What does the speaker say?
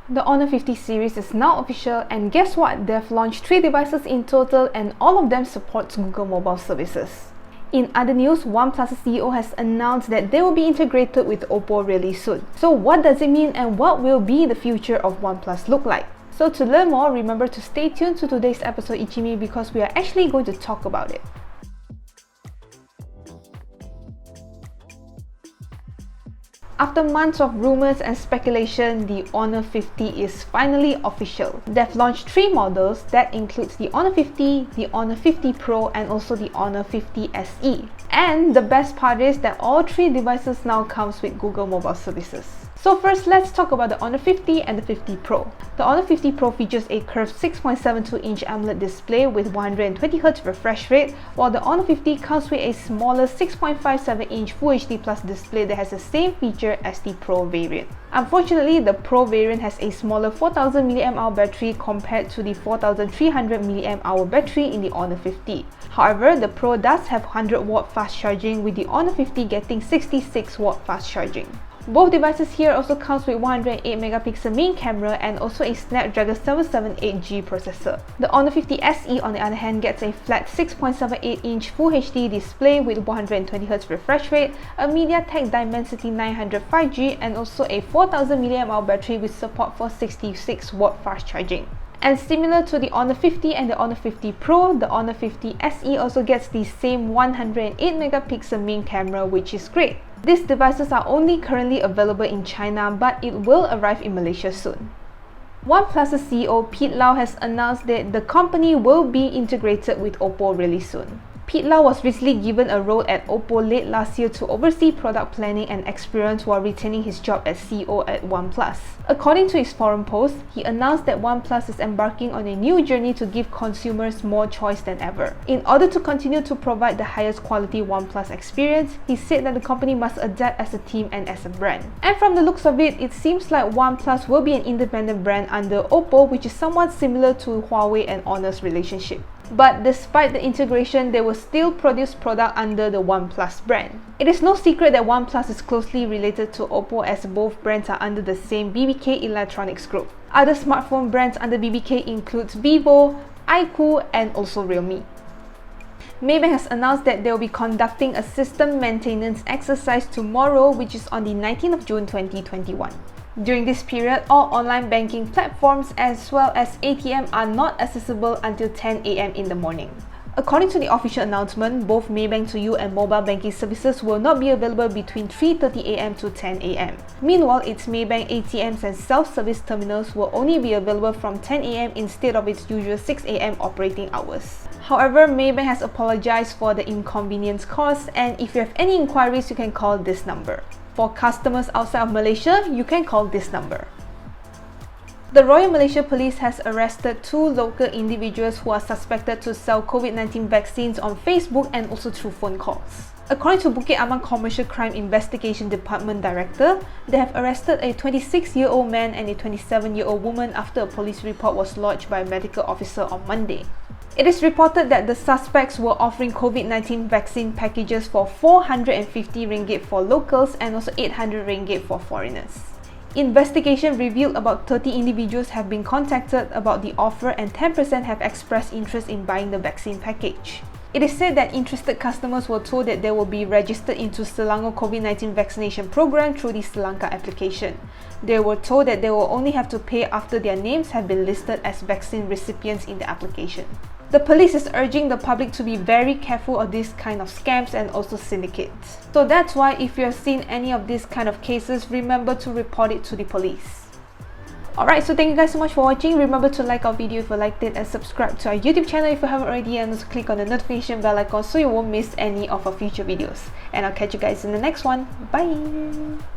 The Honor 50 series is now official, and guess what? They've launched 3 devices in total and all of them supports Google mobile services. In other news, OnePlus CEO has announced that they will be integrated with Oppo really soon. So what does it mean and what will be the future of OnePlus look like? So to learn more, remember to stay tuned to today's episode ICYMI because we are actually going to talk about it. After months of rumors and speculation, the Honor 50 is finally official. They've launched 3 models that includes the Honor 50, the Honor 50 Pro and also the Honor 50 SE. And the best part is that all 3 devices now comes with Google mobile services. So first, let's talk about the Honor 50 and the 50 Pro. The Honor 50 Pro features a curved 6.72-inch AMOLED display with 120Hz refresh rate, while the Honor 50 comes with a smaller 6.57-inch Full HD Plus display that has the same feature as the Pro variant. Unfortunately, the Pro variant has a smaller 4000 mAh battery compared to the 4300 mAh battery in the Honor 50. However, the Pro does have 100W fast charging, with the Honor 50 getting 66W fast charging. Both devices here also comes with 108MP main camera and also a Snapdragon 778G processor. The Honor 50 SE on the other hand gets a flat 6.78-inch Full HD display with 120Hz refresh rate, a MediaTek Dimensity 900 5G and also a 4000 mAh battery with support for 66W fast charging. And similar to the Honor 50 and the Honor 50 Pro, the Honor 50 SE also gets the same 108MP main camera, which is great. These devices are only currently available in China, but it will arrive in Malaysia soon. OnePlus CEO Pete Lau has announced that the company will be integrated with Oppo really soon. Pete Lau was recently given a role at Oppo late last year to oversee product planning and experience while retaining his job as CEO at OnePlus. According to his forum post, he announced that OnePlus is embarking on a new journey to give consumers more choice than ever. In order to continue to provide the highest quality OnePlus experience, he said that the company must adapt as a team and as a brand. And from the looks of it, it seems like OnePlus will be an independent brand under Oppo, which is somewhat similar to Huawei and Honor's relationship. But despite the integration, they will still produce product under the OnePlus brand. It is no secret that OnePlus is closely related to Oppo as both brands are under the same BBK Electronics group. Other smartphone brands under BBK includes Vivo, iQOO and also Realme. Maybank has announced that they will be conducting a system maintenance exercise tomorrow, which is on the 19th of June 2021. During this period, all online banking platforms as well as ATM are not accessible until 10 AM in the morning. According to the official announcement, both Maybank to You and mobile banking services will not be available between 3:30 AM to 10 AM. Meanwhile, its Maybank ATMs and self-service terminals will only be available from 10 AM instead of its usual 6 AM operating hours. However, Maybank has apologized for the inconvenience caused, and if you have any inquiries, you can call this number. For customers outside of Malaysia, you can call this number. The Royal Malaysia Police has arrested 2 local individuals who are suspected to sell COVID-19 vaccines on Facebook and also through phone calls. According to Bukit Aman Commercial Crime Investigation Department Director, they have arrested a 26-year-old man and a 27-year-old woman after a police report was lodged by a medical officer on Monday. It is reported that the suspects were offering COVID-19 vaccine packages for 450 ringgit for locals and also 800 ringgit for foreigners. Investigation revealed about 30 individuals have been contacted about the offer and 10% have expressed interest in buying the vaccine package. It is said that interested customers were told that they will be registered into Selangor COVID-19 vaccination program through the Selangor application. They were told that they will only have to pay after their names have been listed as vaccine recipients in the application. The police is urging the public to be very careful of these kind of scams and also syndicates. So that's why if you have seen any of these kind of cases, remember to report it to the police. Alright, so thank you guys so much for watching. Remember to like our video if you liked it and subscribe to our YouTube channel if you haven't already, and also click on the notification bell icon so you won't miss any of our future videos. And I'll catch you guys in the next one. Bye!